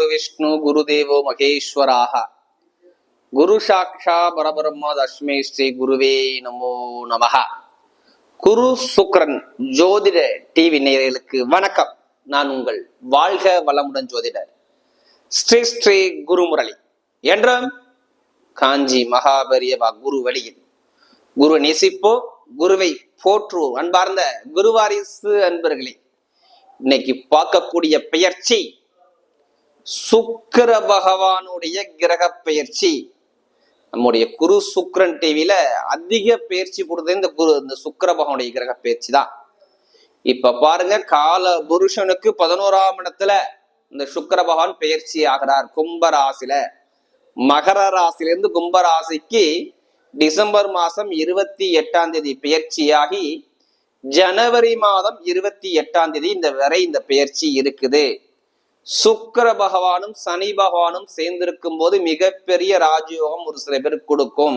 குரு விஷ்ணு குரு தேவோ மகேஸ்வராக குரு சாக்ஷா பரபிரம்ம தஸ்மை ஸ்ரீ குருவே நமோ நமஹ. குரு சுக்ரன் ஜோதிட டிவி நேயர்களுக்கு வணக்கம். நான் உங்கள் வாழ்க வளமுடன் ஜோதிடர் ஸ்ரீ ஸ்ரீ குருமுரளி என்றும் காஞ்சி மகாபெரியவா குரு வழியில் குரு நேசிப்போ குருவை போற்றுவோம். அன்பார்ந்த குருவாரிசு அன்பர்களே, இன்னைக்கு பார்க்கக்கூடிய பெயர்ச்சி சுக்கிர பகவானுடைய கிரக பெயர்ச்சி. நம்முடைய குரு சுக்ரன் டிவியில அதிக பெயர்ச்சி கொடுத்தது இந்த சுக்கிர பகவானுடைய கிரக பெயர்ச்சி தான். இப்ப பாருங்க, கால புருஷனுக்கு 11ஆம் இடத்துல இந்த சுக்கிர பகவான் பெயர்ச்சி ஆகிறார். கும்ப ராசியில, மகர ராசியிலிருந்து கும்ப ராசிக்கு டிசம்பர் மாசம் 28ஆம் தேதி பெயர்ச்சியாகி ஜனவரி மாதம் 28ஆம் தேதி இந்த பெயர்ச்சி இருக்குது. சுக்கிர பகவானும் சனி பகவானும் சேர்ந்திருக்கும் போது மிகப்பெரிய ராஜயோகம் ஒரு சில பேருக்கு கொடுக்கும்.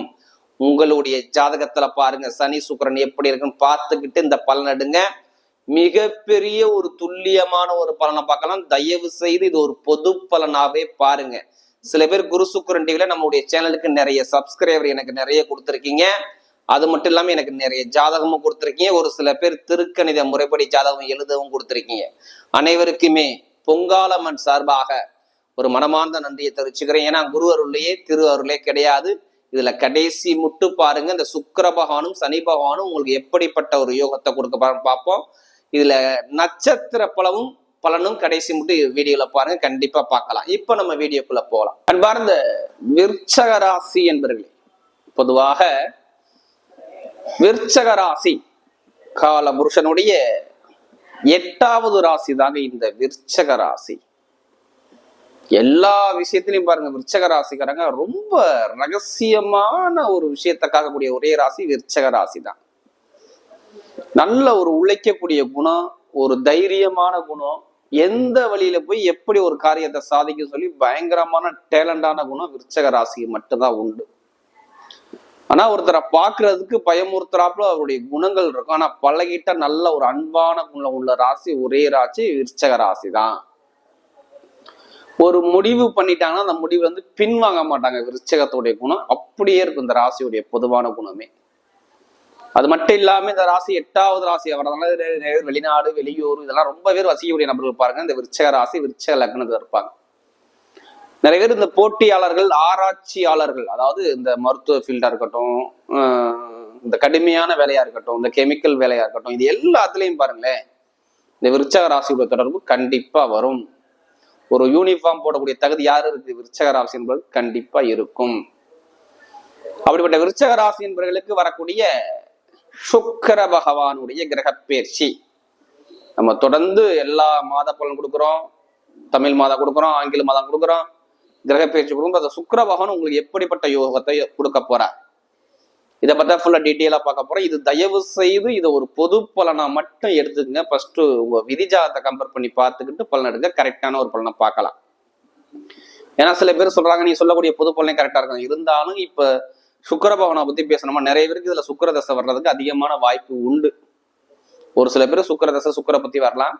உங்களுடைய ஜாதகத்துல பாருங்க, சனி சுக்கிரன் எப்படி இருக்குன்னு பார்த்துக்கிட்டு இந்த பலன் எடுங்க. மிகப்பெரிய ஒரு துல்லியமான ஒரு பலனை பார்க்கலாம். தயவு செய்து இது ஒரு பொது பலனாவே பாருங்க. சில பேர் குரு சுக்கிரன் டிவில நம்மளுடைய சேனலுக்கு நிறைய சப்ஸ்கிரைபர் எனக்கு நிறைய கொடுத்துருக்கீங்க. அது மட்டும் இல்லாம எனக்கு நிறைய ஜாதகமும் கொடுத்துருக்கீங்க. ஒரு சில பேர் திருக்கணித முறைப்படி ஜாதகம் எழுதவும் கொடுத்துருக்கீங்க. அனைவருக்குமே பொங்காலம்மன் சார்பாக ஒரு மனமார்ந்த நன்றியை தெரிவிச்சுக்கிறேன். ஏன்னா குரு அருளையே திரு அருளே கிடையாது. இதுல கடைசி முட்டு பாருங்க, இந்த சுக்கிர பகவானும் சனி பகவானும் உங்களுக்கு எப்படிப்பட்ட ஒரு யோகத்தை கொடுக்க பார்ப்போம். இதுல நட்சத்திர பலனும் கடைசி முட்டு வீடியோல பாருங்க, கண்டிப்பா பார்க்கலாம். இப்ப நம்ம வீடியோக்குள்ள போகலாம். அன்பார்ந்த விருச்சக ராசி என்பவர்களே, பொதுவாக விருச்சக ராசி கால புருஷனுடைய 8வது ராசி தாங்க இந்த விருச்சக ராசி. எல்லா விஷயத்திலையும் பாருங்க, விருச்சக ராசிக்காரங்க ரொம்ப ரகசியமான ஒரு விஷயத்தை காக்கக்கூடிய ஒரே ராசி விருச்சக ராசி தான். நல்ல ஒரு உழைக்கக்கூடிய குணம், ஒரு தைரியமான குணம், எந்த வழியில போய் எப்படி ஒரு காரியத்தை சாதிக்க சொல்லி பயங்கரமான டேலண்டான குணம் விருச்சக ராசிக்கு மட்டும்தான் உண்டு. ஆனா ஒருத்தரை பாக்குறதுக்கு பயமுறுத்துறாப்புல அவருடைய குணங்கள் இருக்கும். ஆனா பழகிட்ட நல்ல ஒரு அன்பான குணம் உள்ள ராசி ஒரே ராசி விருச்சக ராசி தான். ஒரு முடிவு பண்ணிட்டாங்கன்னா அந்த முடிவு பின்வாங்க மாட்டாங்க. விருச்சகத்துடைய குணம் அப்படியே இருக்கும் இந்த ராசியுடைய பொதுவான குணமே. அது மட்டும் இல்லாம இந்த ராசி 8வது ராசி வர்றதுனால வெளிநாடு வெளியூர் இதெல்லாம் ரொம்ப பேர் வசிக்கக்கூடிய நபர்கள் பாருங்க. இந்த விருச்சக ராசி விருச்சக லக்னத்துல இருப்பாங்க. நிறைய பேர் இந்த போட்டியாளர்கள், ஆராய்ச்சியாளர்கள், அதாவது இந்த மருத்துவ ஃபீல்டா இருக்கட்டும், இந்த கடுமையான வேலையா இருக்கட்டும், இந்த கெமிக்கல் வேலையா இருக்கட்டும், இது எல்லாத்துலயும் பாருங்களேன் இந்த விருச்சக ராசியோட தொடர்பு கண்டிப்பா வரும். ஒரு யூனிஃபார்ம் போடக்கூடிய தகுதி யாரு இருக்கு? விருச்சக ராசி என்பது கண்டிப்பா இருக்கும். அப்படிப்பட்ட விருச்சக ராசி என்பவர்களுக்கு வரக்கூடிய சுக்கிர பகவானுடைய கிரக பயிற்சி நம்ம தொடர்ந்து எல்லா மாத பலன் கொடுக்குறோம். தமிழ் மாதம் கொடுக்குறோம், ஆங்கில மாதம் கொடுக்குறோம், கிரக பயிற்சி கொடுக்கும். அந்த சுக்கிர பகவான் உங்களுக்கு எப்படிப்பட்ட யோகத்தை கொடுக்க போறார், இதை பத்தி ஃபுல்லா டீட்டெயிலா பார்க்க போறோம். இது தயவு செய்து இதை ஒரு பொது பலனா மட்டும் எடுத்துக்கங்க. ஃபர்ஸ்ட் உங்க விதிஜாதத்தை கம்பேர் பண்ணி பார்த்துக்கிட்டு பலன் எடுங்க. கரெக்டான ஒரு பலனை பார்க்கலாம். ஏன்னா சில பேர் சொல்றாங்க நீ சொல்லக்கூடிய பொது பலனே கரெக்டா இருக்கும். இருந்தாலும் இப்ப சுக்கிர பகவானை பத்தி பேசணுமா, நிறைய பேருக்கு இதுல சுக்கிர தசை வர்றதுக்கு அதிகமான வாய்ப்பு உண்டு. ஒரு சில பேர் சுக்கிர தசை சுக்கிர பத்தி வரலாம்.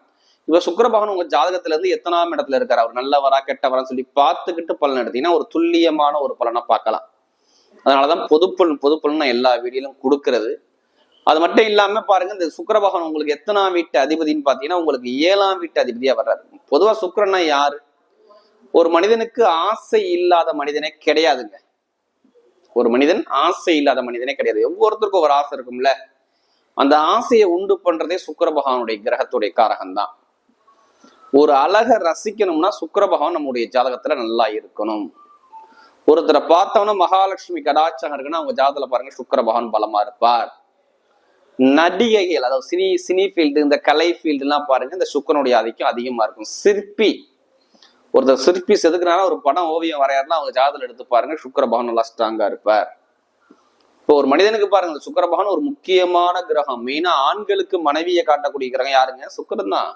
இப்ப சுக்கிர பகவான் உங்க ஜாதகத்துல இருந்து எத்தனாம் இடத்துல இருக்காரு, அவர் நல்லவரா கெட்டவரான்னு சொல்லி பார்த்துக்கிட்டு பலன் எடுத்தீங்கன்னா ஒரு துல்லியமான ஒரு பலனை பார்க்கலாம். அதனாலதான் பொது பலன் நான் எல்லா வீடியோலும் கொடுக்கறது. அது மட்டும் இல்லாம பாருங்க, இந்த சுக்கிர பகவான் உங்களுக்கு எத்தனாம் வீட்டு அதிபதினு பாத்தீங்கன்னா உங்களுக்கு 7ஆம் வீட்டு அதிபதியா வர்றாரு. பொதுவா சுக்கிரன்னா யாரு? ஒரு மனிதனுக்கு ஆசை இல்லாத மனிதனே கிடையாதுங்க. ஒரு மனிதன் ஆசை இல்லாத மனிதனே கிடையாது. ஒவ்வொருத்தருக்கும் ஒரு ஆசை இருக்கும்ல, அந்த ஆசையை உண்டு பண்றதே சுக்கிர பகவானுடைய கிரகத்துடைய காரகம்தான். ஒரு அழகை ரசிக்கணும்னா சுக்கிர பகவான் நம்முடைய ஜாதகத்துல நல்லா இருக்கணும். ஒருத்தரை பார்த்தோம்னா மகாலட்சுமி கடாட்சகம் இருக்குன்னா அவங்க ஜாதகத்துல பாருங்க சுக்கிர பகவான் பலமா இருப்பார். நடிகைகள், அதாவது சினி ஃபீல்டு, இந்த கலை ஃபீல்டு எல்லாம் பாருங்க இந்த சுக்கிரனுடைய ஆதிக்கம் அதிகமா இருக்கும். சிற்பி, ஒருத்தர் சிற்பி செதுக்குனால ஒரு படம் ஓவியம் வரையாருன்னா அவங்க ஜாதகத்துல எடுத்து பாருங்க சுக்கிர பகவான் நல்லா ஸ்ட்ராங்கா இருப்பார். இப்போ ஒரு மனிதனுக்கு பாருங்க இந்த சுக்கிர பகவான் ஒரு முக்கியமான கிரகம். மெயினா ஆண்களுக்கு மனைவியை காட்டக்கூடிய கிரகம் யாருங்க? சுக்கிரன் தான்.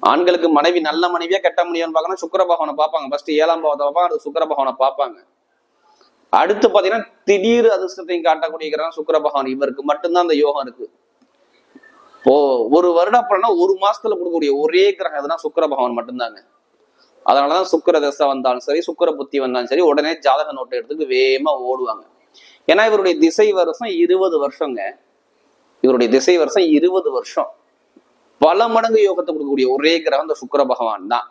ஆண்களுக்கு மனைவி நல்ல மனைவியா கெட்ட முடியும்னு பார்க்கணும், சுக்கிர பகவானை பார்ப்பாங்க. ஃபர்ஸ்ட் 7ஆம் பாவத்தை பார்ப்பாங்க, அது சுக்கிர பகவானை பார்ப்பாங்க. அடுத்து பாத்தீங்கன்னா திடீர் அதிர்ஷ்டத்தையும் காட்டக்கூடிய கிரகம் சுக்கிர பகவான். இவருக்கு மட்டும்தான் அந்த யோகம் இருக்கு. இப்போ ஒரு வருட பலனா ஒரு மாசத்துல கொடுக்கக்கூடிய ஒரே கிரகம் எதுனா சுக்கிர பகவான் மட்டும்தாங்க. அதனாலதான் சுக்கிர தசை வந்தாலும் சரி, சுக்கிர புத்தி வந்தாலும் சரி, உடனே ஜாதக நோட்டை எடுத்துட்டு வேகமா ஓடுவாங்க. ஏன்னா இவருடைய திசை வருஷம் 20 வருஷங்க. இவருடைய திசை வருஷம் 20 வருஷம். பல மடங்கு யோகத்தை கொடுக்கக்கூடிய ஒரே கிரகம் இந்த சுக்கிர பகவான் தான்.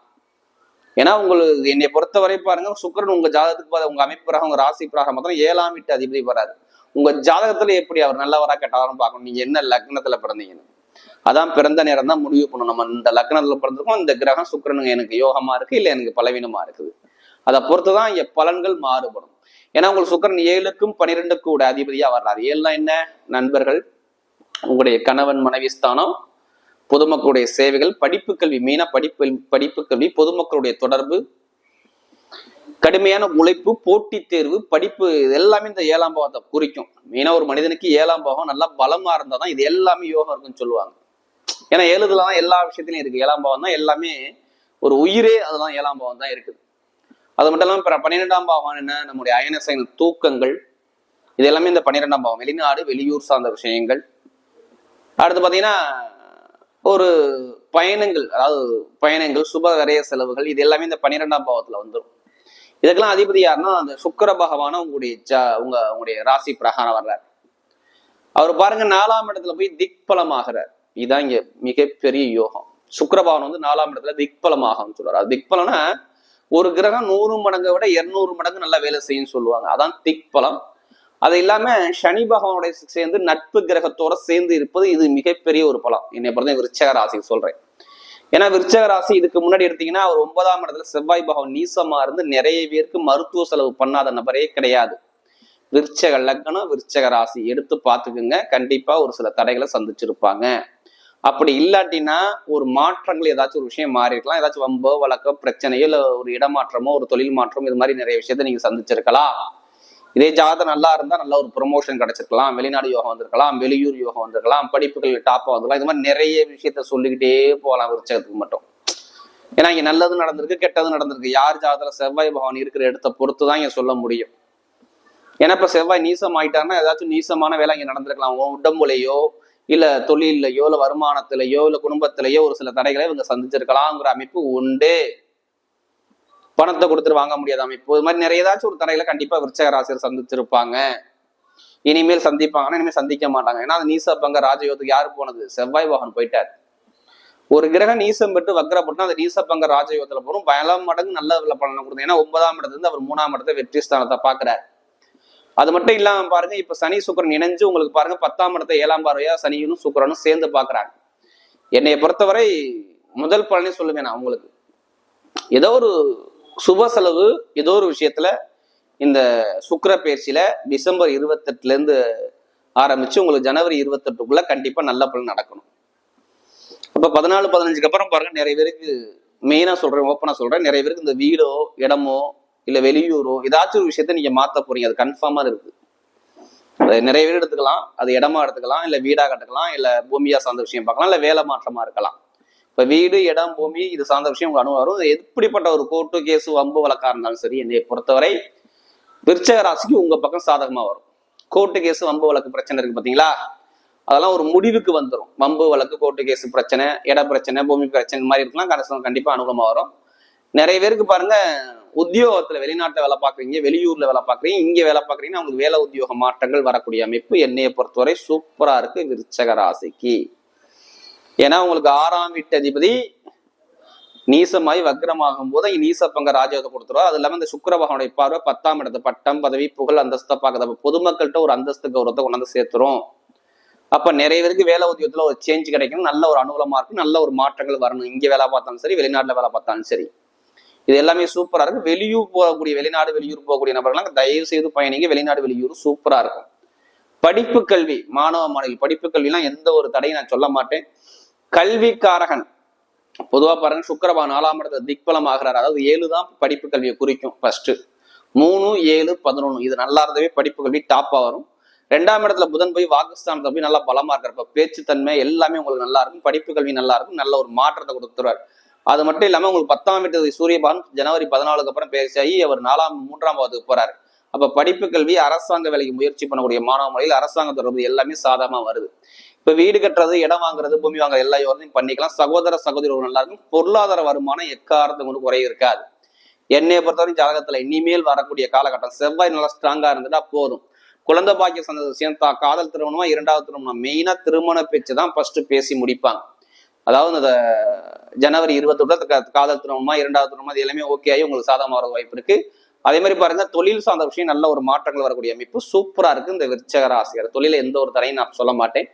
ஏன்னா உங்களுக்கு என்னை பொறுத்தவரை பாருங்க, சுக்கிரன் உங்க ஜாதகத்துக்கு உங்க அமைப்பு பிரகம், உங்க ராசி பிரகம் மாத்திரம் 7ஆம் வீட்டு அதிபதி வராது. உங்க ஜாதகத்துல எப்படி அவர் நல்லவரா கெட்டவரான்னு பார்க்கணும். நீங்க என்ன லக்னத்துல பிறந்தீங்கன்னு, அதான் பிறந்த நேரம் தான் முடிவு பண்ணணும். நம்ம இந்த லக்னத்துல பிறந்திருக்கோம், இந்த கிரகம் சுக்கிரனுங்க எனக்கு யோகமா இருக்கு இல்ல எனக்கு பலவீனமா இருக்குது, அதை பொறுத்துதான் இங்க பலன்கள் மாறுபடும். ஏன்னா உங்களுக்கு சுக்கிரன் 7க்கும் 12க்கும் கூட அதிபதியா வர்றாரு. 7னா என்ன? நண்பர்கள், உங்களுடைய கணவன் மனைவி ஸ்தானம், பொதுமக்களுடைய சேவைகள், படிப்பு கல்வி, மெயினா படிப்பு கல்வி, பொதுமக்களுடைய தொடர்பு, கடுமையான உழைப்பு, போட்டித் தேர்வு, படிப்பு, இது எல்லாமே இந்த 7ஆம் பாவத்தை குறிக்கும். மெயினா ஒரு மனிதனுக்கு 7ஆம் பாவம் நல்லா பலமா இருந்தாதான் இது எல்லாமே யோகம் இருக்குன்னு சொல்லுவாங்க. ஏன்னா 7தான் எல்லா விஷயத்திலையும் இருக்கு. 7ஆம் பாவம் தான் எல்லாமே, ஒரு உயிரே அதுதான் 7ஆம் பாவம் தான் இருக்குது. அது மட்டும் இல்லாம 12ஆம் பாவம் என்ன? நம்முடைய அயன செயல், தூக்கங்கள், இது எல்லாமே இந்த 12ஆம் பாவம். வெளிநாடு வெளியூர் சார்ந்த விஷயங்கள். அடுத்து பாத்தீங்கன்னா ஒரு பயணங்கள், அதாவது பயணங்கள், சுப விரய செலவுகள், இது எல்லாமே இந்த 12ஆம் பாவத்துல வந்துடும். இதுக்கெல்லாம் அதிபதி யாருன்னா அந்த சுக்கிர பகவான உங்களுடைய ராசி பிரகாரம் வர்றார். அவர் பாருங்க 4ஆம் இடத்துல போய் திக்பலம் ஆகிறார். இதுதான் இங்க மிகப்பெரிய யோகம். சுக்கிர பகவான் வந்து 4ஆம் இடத்துல திக்பலம் ஆகும் சொல்றாரு. அது திக்பலம்னா ஒரு கிரகம் 100 மடங்கை விட 200 மடங்கு நல்லா வேலை செய்யும் சொல்லுவாங்க. அதான் திக்பலம். அது இல்லாம சனி பகவானுடைய சேர்ந்து நட்பு கிரகத்தோட சேர்ந்து இருப்பது இது மிகப்பெரிய ஒரு பலம். என்னை பொறுத்த விருச்சக ராசி சொல்றேன். ஏன்னா விருச்சக ராசி இதுக்கு முன்னாடி எடுத்தீங்கன்னா அவர் 9ஆம் இடத்துல செவ்வாய் பகவான் நீசமா இருந்து நிறைய பேருக்கு மருத்துவ செலவு பண்ணாத நபரே கிடையாது. விருச்சக லக்னம், விருச்சக ராசி எடுத்து பார்த்துக்குங்க. கண்டிப்பா ஒரு சில தடைகளை சந்திச்சிருப்பாங்க. அப்படி இல்லாட்டினா ஒரு மாற்றங்கள், ஏதாச்சும் ஒரு விஷயம் மாறி இருக்கலாம். ஏதாச்சும் வம்போ வழக்கோ பிரச்சனையோ இல்ல ஒரு இடமாற்றமோ ஒரு தொழில் மாற்றமோ, இது மாதிரி நிறைய விஷயத்த நீங்க சந்திச்சிருக்கலாம். இதே ஜாதகம் நல்லா இருந்தா நல்ல ஒரு ப்ரொமோஷன் கிடைச்சிருக்கலாம், வெளிநாடு யோகம் வந்திருக்கலாம், வெளியூர் யோகம் வந்திருக்கலாம், படிப்புகள் டாப்பா வந்துருக்கலாம். இது மாதிரி நிறைய விஷயத்த சொல்லிக்கிட்டே போகலாம் விருச்சகத்துக்கு மட்டும். ஏன்னா இங்க நல்லது நடந்திருக்கு, கெட்டது நடந்திருக்கு. யார் ஜாதகத்துல செவ்வாய் பகவான் இருக்கிற இடத்தை பொறுத்துதான் இங்க சொல்ல முடியும். ஏன்னா இப்ப செவ்வாய் நீசம் ஆயிட்டாருன்னா ஏதாச்சும் நீசமான வேலை இங்க நடந்திருக்கலாம். உடம்புலையோ இல்ல தொழிலையோ இல்ல வருமானத்திலேயோ இல்ல குடும்பத்திலேயோ ஒரு சில தடைகளை இவங்க சந்திச்சிருக்கலாம்ங்கிற அமைப்பு உண்டு. பணத்தை கொடுத்துட்டு வாங்க முடியாத அமைப்பு, இது மாதிரி நிறைய ஏதாச்சும் ஒரு தடைகளை கண்டிப்பா விருச்சக ராசியர் சந்திச்சிருப்பாங்க. இனிமேல் சந்திப்பாங்கன்னா இனிமேல் சந்திக்க மாட்டாங்க. ஏன்னா அது நீசப்பங்க ராஜயோகத்துக்கு யாரு போனது? செவ்வாய் பகவான் போயிட்டார். ஒரு கிரகம் நீசம் பெற்று வக்ரப்பட்டு அந்த நீசப்பங்க ராஜயோகத்துல போறோம் பல மடங்கு நல்ல பலனை கொடுக்கும். ஏன்னா 9ஆம் இடத்துல இருந்து அவர் 3ஆம் இடத்தை வெற்றி ஸ்தானத்தை பாக்குறாரு. அது மட்டும் இல்லாம பாருங்க, இப்ப சனி சுக்கிரன் இணைஞ்சு உங்களுக்கு பாருங்க 10ஆம் இடத்தை 7ஆம் பார்வையா சனியும் சுக்கிரனும் சேர்ந்து பாக்குறாங்க. என்னைய பொறுத்தவரை முதல் பலனே சொல்லுவேன் நான் உங்களுக்கு, ஏதோ ஒரு சுப செலவு ஏதோ ஒரு விஷயத்துல இந்த சுக்கிர பயிற்சியில டிசம்பர் 28 இருந்து ஆரம்பிச்சு உங்களுக்கு ஜனவரி 28க்குள்ள கண்டிப்பா நல்ல பலன் நடக்கணும். அப்ப 14-15க்கு அப்புறம் பாருங்க, நிறைய பேருக்கு மெயினா சொல்றேன், ஓப்பனா சொல்றேன், நிறைய பேருக்கு இந்த வீடோ இடமோ இல்ல வெளியூரோ ஏதாச்சும் ஒரு விஷயத்த நீங்க மாத்த போறீங்க. அது கன்ஃபார்மா இருக்கு. நிறைய பேர் எடுத்துக்கலாம், அது இடமா எடுத்துக்கலாம், இல்ல வீடா கட்டுக்கலாம், இல்ல பூமியா சார்ந்த விஷயம் பார்க்கலாம், இல்ல வேலை மாற்றமா இருக்கலாம். இப்ப வீடு இடம் பூமி இது சார்ந்த விஷயம் உங்களுக்கு அனுபவம் வரும். எப்படிப்பட்ட ஒரு கோர்ட்டு கேஸு வம்பு வழக்கா இருந்தாலும் சரி, என்னை பொறுத்தவரை விருச்சக ராசிக்கு உங்க பக்கம் சாதகமா வரும். கோர்ட்டு கேஸு வம்பு வழக்கு பிரச்சனை இருக்கு பாத்தீங்களா, அதெல்லாம் ஒரு முடிவுக்கு வந்துடும். வம்பு வழக்கு, கோர்ட்டு கேஸு பிரச்சனை, இட பிரச்சனை, பூமி பிரச்சனை மாதிரி இருக்கலாம், கண்டிப்பா அனுகூலமா வரும். நிறைய பேருக்கு பாருங்க உத்தியோகத்துல வெளிநாட்டுல வேலை பாக்குறீங்க, வெளியூர்ல வேலை பாக்குறீங்க, இங்க வேலை பாக்குறீங்கன்னா அவங்களுக்கு வேலை உத்தியோக மாற்றங்கள் வரக்கூடிய அமைப்பு என்னைய பொறுத்தவரை சூப்பரா இருக்கு விருச்சக ராசிக்கு. ஏன்னா உங்களுக்கு 6ஆம் வீட்டு அதிபதி நீசமாய் வக்ரமாகும் போது நீசப்பங்க ராஜயோகத்தை கொடுத்துருவோம். அது இல்லாம இந்த சுக்கிர பகவானுடைய பார்வை 10ஆம் இடத்து பட்டம் பதவி புகழ் அந்தஸ்தை பார்க்குது. பொதுமக்கள்கிட்ட ஒரு அந்தஸ்து கௌரவத்தை கொண்டாந்து சேர்த்துரும். அப்ப நிறைய பேருக்கு வேலை உத்தியோகத்துல ஒரு சேஞ்ச் கிடைக்கணும், நல்ல ஒரு அனுகூலமா இருக்கும், நல்ல ஒரு மாற்றங்கள் வரணும். இங்க வேலை பார்த்தாலும் சரி, வெளிநாட்டுல வேலை பார்த்தாலும் சரி, இது எல்லாமே சூப்பரா இருக்கு. வெளியூர் போகக்கூடிய, வெளிநாடு வெளியூர் போகக்கூடிய நபர்கள் தயவு செய்து பயணிங்க. வெளிநாடு வெளியூர் சூப்பரா இருக்கும். படிப்பு கல்வி, மாணவ மாணவிகள் படிப்பு கல்விலாம் எந்த ஒரு தடையும் நான் சொல்ல மாட்டேன். கல்விக்காரகன் பொதுவா பாருங்க, சுக்கிரபகவான் 4ஆம் இடத்துல திக்பலம் ஆகிறார். அதாவது 7 தான் படிப்பு கல்வியை குறிக்கும். ஃபர்ஸ்ட் 3, 7, 11 இது நல்லா இருந்தவே படிப்பு கல்வி டாப்பா வரும். 2ஆம் இடத்துல புதன் போய் வாக்குஸ்தானத்தை போய் நல்லா பலமா இருக்கிறப்ப பேச்சுத்தன்மை எல்லாமே உங்களுக்கு நல்லா இருக்கும், படிப்பு கல்வி நல்லா இருக்கும், நல்ல ஒரு மாற்றத்தை கொடுத்துருவார். அது மட்டும் இல்லாம உங்களுக்கு 10ஆம் வீட்டு சூரியபகவான் ஜனவரி 14க்கு அப்புறம் பேசியாகி அவர் 3ஆம் பாவத்துக்கு போறாரு. அப்ப படிப்பு கல்வி, அரசாங்க வேலைக்கு முயற்சி பண்ணக்கூடிய மாணவ முறையில் அரசாங்க தொடர்பு எல்லாமே சாதகமா வருது. இப்ப வீடு கட்டுறது, இடம் வாங்குறது, பூமி வாங்குறது எல்லா யோசனையும் பண்ணிக்கலாம். சகோதர சகோதரி ஒரு நல்லா இருக்கும். பொருளாதார வருமானம் எக்காரணத்தை கொண்டு குறை இருக்காது. என்னைய பொறுத்தவரை ஜாதகத்துல இனிமேல் வரக்கூடிய காலகட்டம் செவ்வாய் நல்லா ஸ்ட்ராங்கா இருந்துட்டா போதும். குழந்தை பாக்கிய சந்த விஷயம் காதல் திருமணமா, இரண்டாவது திருமணம், மெயினா திருமண பேச்சு தான் ஃபர்ஸ்ட் பேசி முடிப்பாங்க. அதாவது இந்த ஜனவரி 28 காதல் திருமணமா, இரண்டாவது திருமணமா, இது எல்லாமே ஓகே ஆகி உங்களுக்கு சாதகமாக வர வாய்ப்பு இருக்கு. அதே மாதிரி பாருங்க, தொழில் சார்ந்த விஷயம் நல்ல ஒரு மாற்றங்கள் வரக்கூடிய அமைப்பு சூப்பரா இருக்கு. இந்த விருச்சக ராசியார் தொழில எந்த ஒரு தரையும் நான் சொல்ல மாட்டேன்.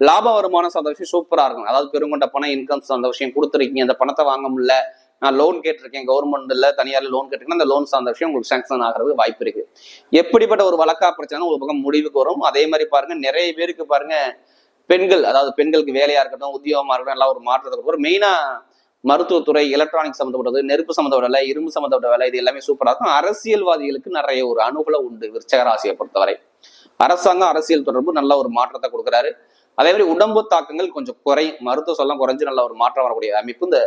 லாப வருமானம் சார்ந்த விஷயம் சூப்பரா இருக்கும். அதாவது பெருங்கொண்ட பணம், இன்கம் சார்ந்த விஷயம் கொடுத்துருக்கீங்க, அந்த பணத்தை வாங்க முடியல, நான் லோன் கேட்டிருக்கேன், கவர்மெண்ட்ல தனியார் லோன் கேட்டிருக்கேன், அந்த லோன் சார்ந்த விஷயம் உங்களுக்கு சாங்ஷன் ஆகிறது வாய்ப்பு இருக்கு. எப்படிப்பட்ட ஒரு வழக்கா பிரச்சனை ஒரு பக்கம் முடிவுக்கு வரும். அதே மாதிரி பாருங்க, நிறைய பேருக்கு பாருங்க பெண்கள், அதாவது பெண்களுக்கு வேலையா இருக்கட்டும், உத்தியோகமா இருக்கட்டும், எல்லாம் ஒரு மாற்றத்துக்கு ஒரு மெயினா மருத்துவத்துறை, எலக்ட்ரானிக் சம்மந்தப்பட்டது, நெருப்பு சம்மந்தப்பட்ட வேலை, இரும்பு சம்மந்தப்பட்ட வேலை, இது எல்லாமே சூப்பரா இருக்கும். அரசியல்வாதிகளுக்கு நிறைய ஒரு அனுகூலம் உண்டு விருச்சக ராசியை பொறுத்தவரை. அரசாங்கம் அரசியல் தொடர்பு நல்ல ஒரு மாற்றத்தை கொடுக்குறாரு. அதே மாதிரி உடம்பு தாக்கங்கள் கொஞ்சம் குறையும், மருத்துவ சொல்லம் குறைஞ்சு நல்ல ஒரு மாற்றம் வரக்கூடிய அமைப்பு இந்த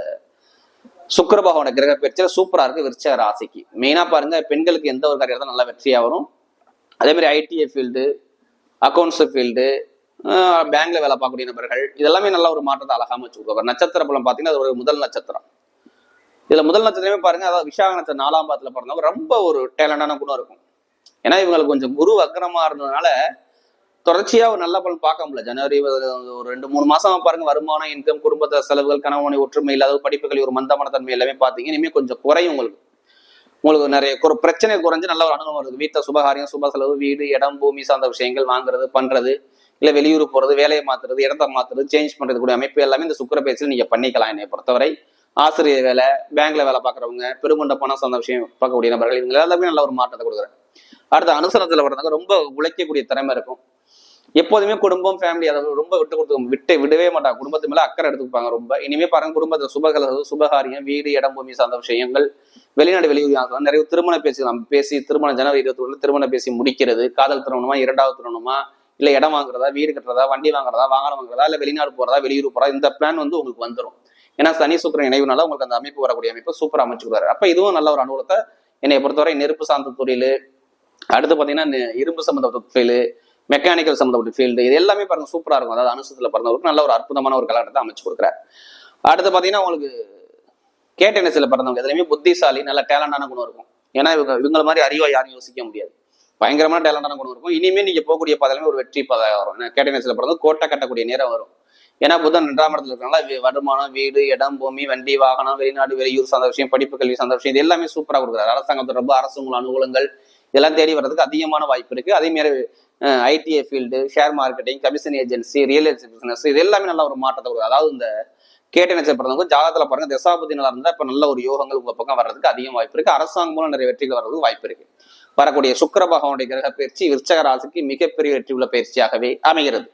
சுக்கிர பகவான கிரக பயிற்சியில சூப்பரா இருக்கு விருச்சக ராசிக்கு. மெயினா பாருங்க, பெண்களுக்கு எந்த ஒரு காரியத்தை நல்லா வெற்றியா வரும். அதே மாதிரி ஐடிஐ ஃபீல்டு, அக்கௌண்ட்ஸ் ஃபீல்டு, பேங்க்ல வேலை பார்க்கக்கூடிய நபர்கள், இதெல்லாமே நல்ல ஒரு மாற்றத்தை அழகாம வச்சுக்கோங்க. நட்சத்திர பலம் பாத்தீங்கன்னா அது ஒரு முதல் நட்சத்திரம். இதுல முதல் நட்சத்திரமே பாருங்க, அதாவது விசாக நட்சத்திரம் 4ஆம் பாதத்துல பிறந்தவங்க ரொம்ப ஒரு டேலண்டான குணம் இருக்கும். ஏன்னா இவங்களுக்கு கொஞ்சம் குரு வக்ரமா இருந்ததுனால தொடர்ச்சியா ஒரு நல்ல பலன் பார்க்க முடியல. ஜனவரி ஒரு 2-3 மாசமா பாருங்க, வருமானம், இன்கம், குடும்பத்த செலவுகள், கணவனை ஒற்றுமை இல்லாத படிப்புகள், ஒரு மந்தமனத்தன்மை எல்லாமே பாத்தீங்க. இனிமே கொஞ்சம் குறையும் உங்களுக்கு. உங்களுக்கு நிறைய பிரச்சனை குறைஞ்சு நல்ல ஒரு அனுபவம் வருது. வீட்டுல சுபகாரியம், சுப செலவு, வீடு, இடம், பூமி சார்ந்த விஷயங்கள் வாங்குறது, பண்றது, இல்ல வெளியூர் போறது, வேலையை மாத்துறது, இடத்த மாத்துறது, சேஞ்ச் பண்றது கூடிய அமைப்பு எல்லாமே இந்த சுக்கிர பயிற்சியில் நீங்க பண்ணிக்கலாம். என்னை பொறுத்தவரை ஆசிரியர் வேலை, பேங்க்ல வேலை பார்க்குறவங்க, பெருங்கொண்ட பணம் சார்ந்த விஷயம் பார்க்கக்கூடிய நபர்கள், இவங்க எல்லாமே நல்ல ஒரு மாற்றத்தை கொடுக்குறேன். அடுத்த அனுசரத்துல வர்றவங்க ரொம்ப உழைக்கக்கூடிய திறமை இருக்கும். எப்போதுமே குடும்பம், ஃபேமிலி அதை ரொம்ப விடவே மாட்டாங்க. குடும்பத்து மேல அக்கறை எடுத்துப்பாங்க ரொம்ப. இனிமே பாருங்க, குடும்பத்துல சுபகாரியம், வீடு, இடம், பூமி சார்ந்த விஷயங்கள், வெளிநாடு வெளியூர் நிறைய திருமண பேசி திருமணம் ஜனவரி 21 திருமணம் பேசி முடிக்கிறது. காதல் திருமணமா, இரண்டாவது திருமணமா, இல்ல இடம் வாங்குறதா, வீடு கட்டுறதா, வண்டி வாங்குறதா, வாகனம் வாங்குறதா, இல்ல வெளிநாடு போறதா, வெளியூர் போறதா, இந்த பிளான் வந்து உங்களுக்கு வந்துடும். ஏன்னா சனி சுக்கிரன் இணைவுனால உங்களுக்கு அந்த அமைப்பு வரக்கூடிய அமைப்பு சூப்பரா அமைச்சுக்கிறாரு. அப்ப இதுவும் நல்ல ஒரு அனுகூலத்தை என்னை பொறுத்தவரை. நெருப்பு சார்ந்த தொழில், அடுத்து பாத்தீங்கன்னா இரும்பு சம்பந்தப்பட்ட ஃபீல்டு, மெக்கானிக்கல் சம்பந்தப்பட்ட ஃபீல்டு, இது எல்லாமே பாருங்க சூப்பரா இருக்கும். அதாவது அனுசத்துல பிறந்தவங்களுக்கு நல்ல ஒரு அற்புதமான ஒரு காலகட்டத்தை அமைச்சு கொடுக்குறாரு. அடுத்து பாத்தீங்கன்னா உங்களுக்கு கேட்டனசில பிறந்தவங்க எதுலையுமே புத்திசாலி, நல்ல டேலண்டான குணம் இருக்கும். ஏன்னா இவங்கள மாதிரி அறிவா யாரும் யோசிக்க முடியாது. பயங்கரமான டேலண்டான குணம் இருக்கும். இனிமே நீங்க போகக்கூடிய பாதையிலுமே ஒரு வெற்றி பாதை வரும். கேட்டனசில பிறந்து கோட்டை கட்டக்கூடிய நேரம் வரும். ஏன்னா புதன் 2ஆம் இடத்துல இருக்கனால வருமானம், வீடு, இடம், பூமி, வண்டி, வாகனம், வெளிநாடு வெளியூர் சார்ந்த விஷயம், படிப்பு கல்வி சார்ந்த விஷயம், இது எல்லாமே சூப்பரா கொடுக்குறாரு. அரசாங்கம் தொடர்பு, அரசு அனுகூலங்கள் இதெல்லாம் தேடி வர்றதுக்கு அதிகமான வாய்ப்பு இருக்கு. அதே மாதிரி ITI field, share marketing, commission agency, real estate business, இது எல்லாமே நல்ல ஒரு மாற்றத்தை கொடுக்குது. அதாவது இந்த கேட்ட நட்சத்திரவங்க ஜாதகத்துல பாருங்க, தசாபதி நல்லா இருந்தா இப்ப நல்ல ஒரு யோகங்கள் உங்க பக்கம் வர்றதுக்கு அதிகம் வாய்ப்பு இருக்கு. அரசாங்கம் மூலம் நிறைய வெற்றிகள் வர்றதுக்கு வாய்ப்பு இருக்கு. வரக்கூடிய சுக்கிர பகவானுடைய கிரக பயிற்சி விருச்சக ராசிக்கு மிகப்பெரிய வெற்றி உள்ள பயிற்சியாகவே அமைகிறது.